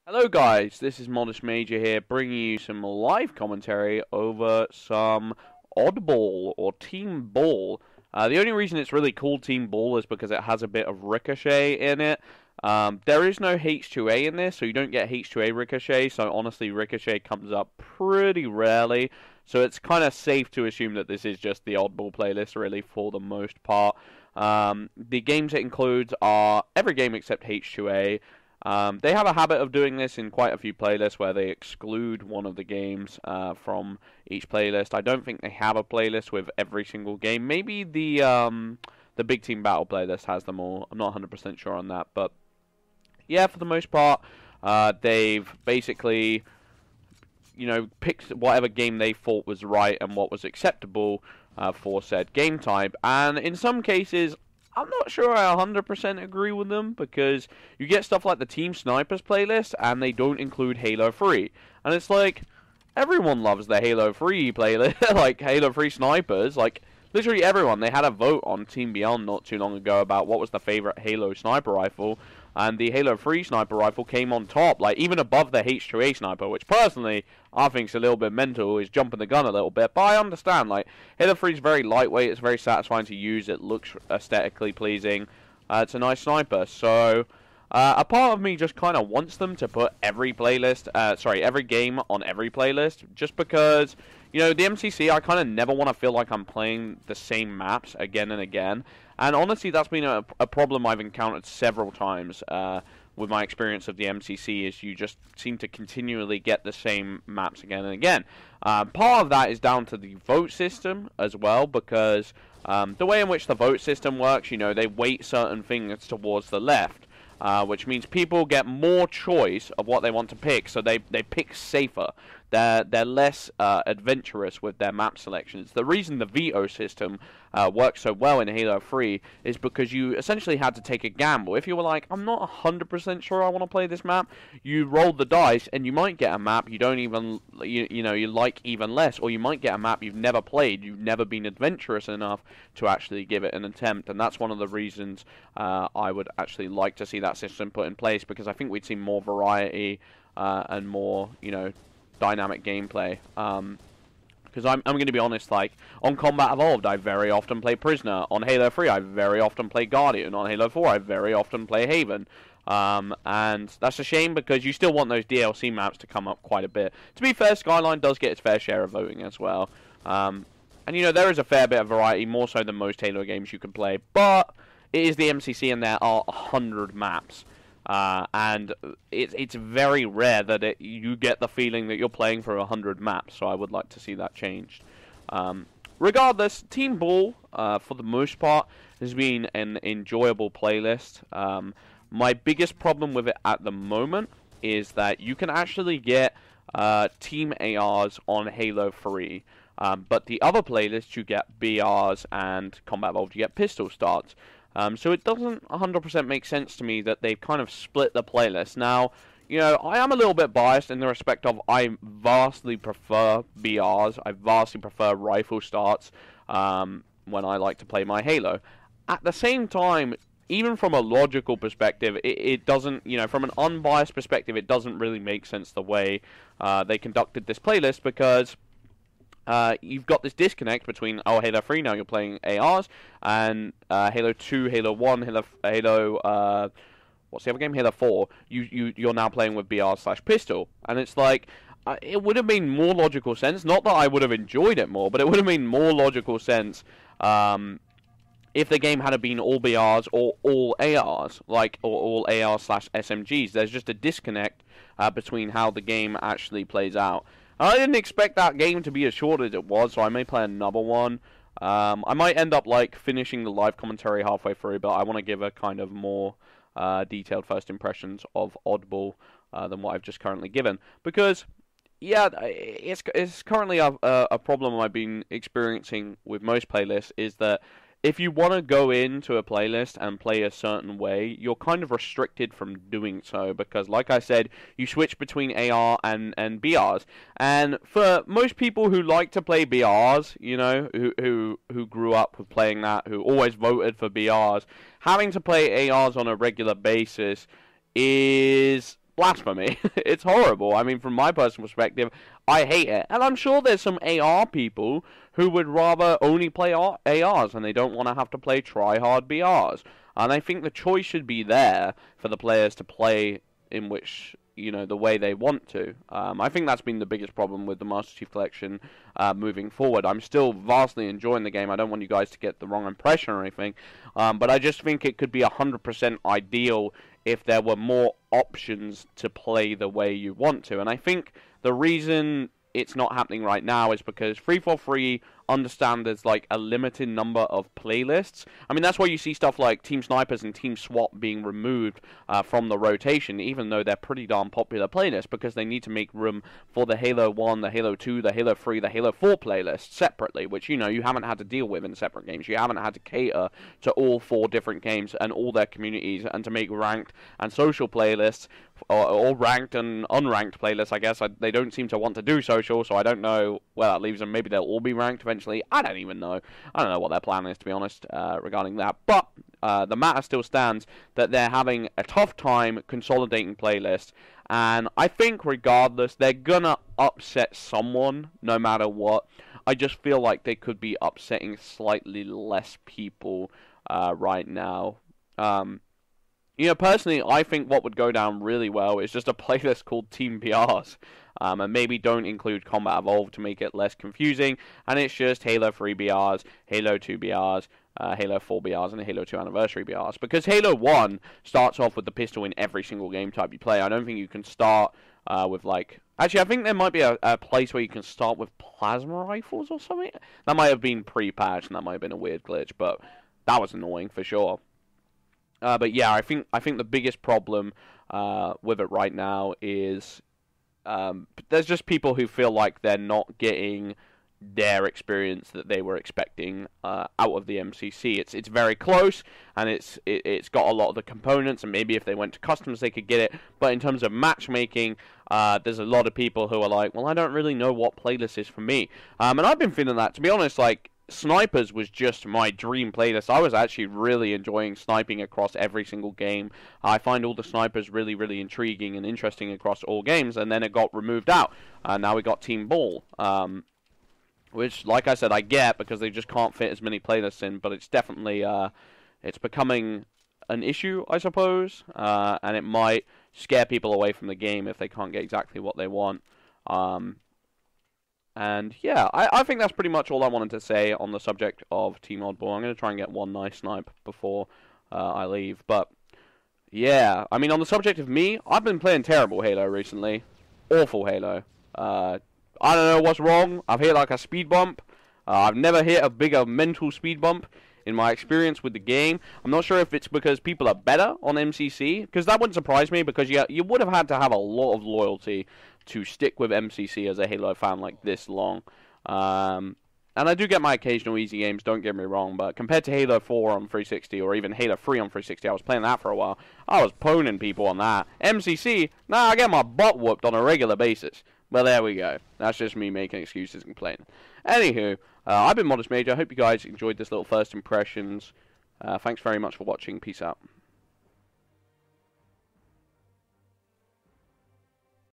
Hello guys, this is Modest Major here, bringing you some live commentary over some Oddball or Team Ball. The only reason it's really called Team Ball is because it has a bit of Ricochet in it. There is no H2A in this, so you don't get H2A Ricochet, so honestly Ricochet comes up pretty rarely. So it's kind of safe to assume that this is just the Oddball playlist, really, for the most part. The games it includes are every game except H2A. They have a habit of doing this in quite a few playlists where they exclude one of the games from each playlist. I don't think they have a playlist with every single game. Maybe the Big Team Battle playlist has them all. I'm not 100% sure on that, but yeah, for the most part, they've basically picked whatever game they thought was right and what was acceptable for said game type. And in some cases, I'm not sure I 100% agree with them, because you get stuff like the Team Snipers playlist, and they don't include Halo 3. And it's like, everyone loves the Halo 3 playlist, like Halo 3 Snipers, like, literally everyone. They had a vote on Team Beyond not too long ago about what was the favorite Halo sniper rifle, and the Halo 3 sniper rifle came on top, like, even above the H2A sniper, which personally, I think is a little bit mental, is jumping the gun a little bit, but I understand, like, Halo 3 is very lightweight, it's very satisfying to use, it looks aesthetically pleasing, it's a nice sniper, so a part of me just kind of wants them to put every game on every playlist, just because, the MCC, I kind of never want to feel like I'm playing the same maps again and again. And honestly, that's been a problem I've encountered several times with my experience of the MCC, is you just seem to continually get the same maps again and again. Part of that is down to the vote system as well, because the way in which the vote system works, they weight certain things towards the left. Which means people get more choice of what they want to pick, so they pick safer. They're less adventurous with their map selections. The reason the veto system works so well in Halo 3 is because you essentially had to take a gamble. If you were like, I'm not 100% sure I want to play this map, you rolled the dice and you might get a map you don't even, you like even less, or you might get a map you've never played, you've never been adventurous enough to actually give it an attempt, and that's one of the reasons I would actually like to see that system put in place, because I think we'd see more variety and more, dynamic gameplay. Because I'm going to be honest, like, on Combat Evolved, I very often play Prisoner. On Halo 3, I very often play Guardian. On Halo 4, I very often play Haven. And that's a shame, because you still want those DLC maps to come up quite a bit. To be fair, Skyline does get its fair share of voting as well. And, there is a fair bit of variety, more so than most Halo games you can play. But it is the MCC, and there are 100 maps. And it's very rare that you get the feeling that you're playing for 100 maps, so I would like to see that changed. Regardless, Team Ball, for the most part, has been an enjoyable playlist. My biggest problem with it at the moment is that you can actually get Team ARs on Halo 3, but the other playlists you get BRs, and Combat Evolved you get pistol starts. So it doesn't 100% make sense to me that they've kind of split the playlist. Now, I am a little bit biased in the respect of I vastly prefer BRs. I vastly prefer rifle starts when I like to play my Halo. At the same time, even from a logical perspective, it doesn't, from an unbiased perspective, it doesn't really make sense the way they conducted this playlist, because you've got this disconnect between, Halo 3, now you're playing ARs, and Halo 2, Halo 1, Halo, what's the other game? Halo 4, you're now playing with BR/pistol, and it's like, it would have made more logical sense, not that I would have enjoyed it more, but it would have made more logical sense, if the game had been all BRs or all ARs, or all AR/SMGs. There's just a disconnect between how the game actually plays out. I didn't expect that game to be as short as it was, so I may play another one. I might end up, finishing the live commentary halfway through, but I want to give a kind of more detailed first impressions of Oddball than what I've just currently given. Because, yeah, it's currently a problem I've been experiencing with most playlists, is that if you want to go into a playlist and play a certain way, you're kind of restricted from doing so, because, like I said, you switch between AR and BRs. And for most people who like to play BRs, who grew up with playing that, who always voted for BRs, having to play ARs on a regular basis is blasphemy. It's horrible. I mean, from my personal perspective, I hate it. And I'm sure there's some AR people who would rather only play ARs and they don't want to have to play try-hard BRs. And I think the choice should be there for the players to play in which, you know, the way they want to. I think that's been the biggest problem with the Master Chief Collection moving forward. I'm still vastly enjoying the game. I don't want you guys to get the wrong impression or anything. But I just think it could be 100% ideal if there were more options to play the way you want to. And I think the reason it's not happening right now is because 343 understand there's like a limited number of playlists. I mean, that's why you see stuff like Team Snipers and Team SWAT being removed from the rotation, even though they're pretty darn popular playlists, because they need to make room for the Halo 1, the Halo 2, the Halo 3, the Halo 4 playlists separately, which, you know, you haven't had to deal with in separate games. You haven't had to cater to all 4 different games and all their communities, and to make ranked and social playlists, or ranked and unranked playlists, I guess. They don't seem to want to do social, so I don't know where that leaves them. Maybe they'll all be ranked eventually. I don't even know. I don't know what their plan is, to be honest, regarding that. But the matter still stands that they're having a tough time consolidating playlists. And I think, regardless, they're gonna upset someone, no matter what. I just feel like they could be upsetting slightly less people right now. You know, personally, I think what would go down really well is just a playlist called Team BRs. And maybe don't include Combat Evolved to make it less confusing. And it's just Halo 3 BRs, Halo 2 BRs, Halo 4 BRs, and Halo 2 Anniversary BRs. Because Halo 1 starts off with the pistol in every single game type you play. I don't think you can start with, like... Actually, I think there might be a place where you can start with plasma rifles or something. That might have been pre-patched, and that might have been a weird glitch, but that was annoying for sure. But yeah, I think the biggest problem with it right now is there's just people who feel like they're not getting their experience that they were expecting out of the MCC. It's very close, and it's got a lot of the components, and maybe if they went to customs they could get it. But in terms of matchmaking, there's a lot of people who are like, well, I don't really know what playlist is for me. And I've been feeling that, to be honest. Like, Snipers was just my dream playlist. I was actually really enjoying sniping across every single game. I find all the snipers really, really intriguing and interesting across all games, and then it got removed out. Now we got Team Ball, which, like I said, I get because they just can't fit as many playlists in, but it's definitely, it's becoming an issue, I suppose, and it might scare people away from the game if they can't get exactly what they want. And yeah, I think that's pretty much all I wanted to say on the subject of Team Oddball. I'm going to try and get one nice snipe before I leave. But yeah, I mean, on the subject of me, I've been playing terrible Halo recently. Awful Halo. I don't know what's wrong. I've hit like a speed bump. I've never hit a bigger mental speed bump in my experience with the game. I'm not sure if it's because people are better on MCC, because that wouldn't surprise me, because you would have had to have a lot of loyalty to stick with MCC as a Halo fan like this long. And I do get my occasional easy games, don't get me wrong, but compared to Halo 4 on 360, or even Halo 3 on 360, I was playing that for a while, I was poning people on that. MCC, nah, I get my butt whooped on a regular basis. Well, there we go. That's just me making excuses and complaining. Anywho, I've been Modest Major. I hope you guys enjoyed this little first impressions. Thanks very much for watching. Peace out.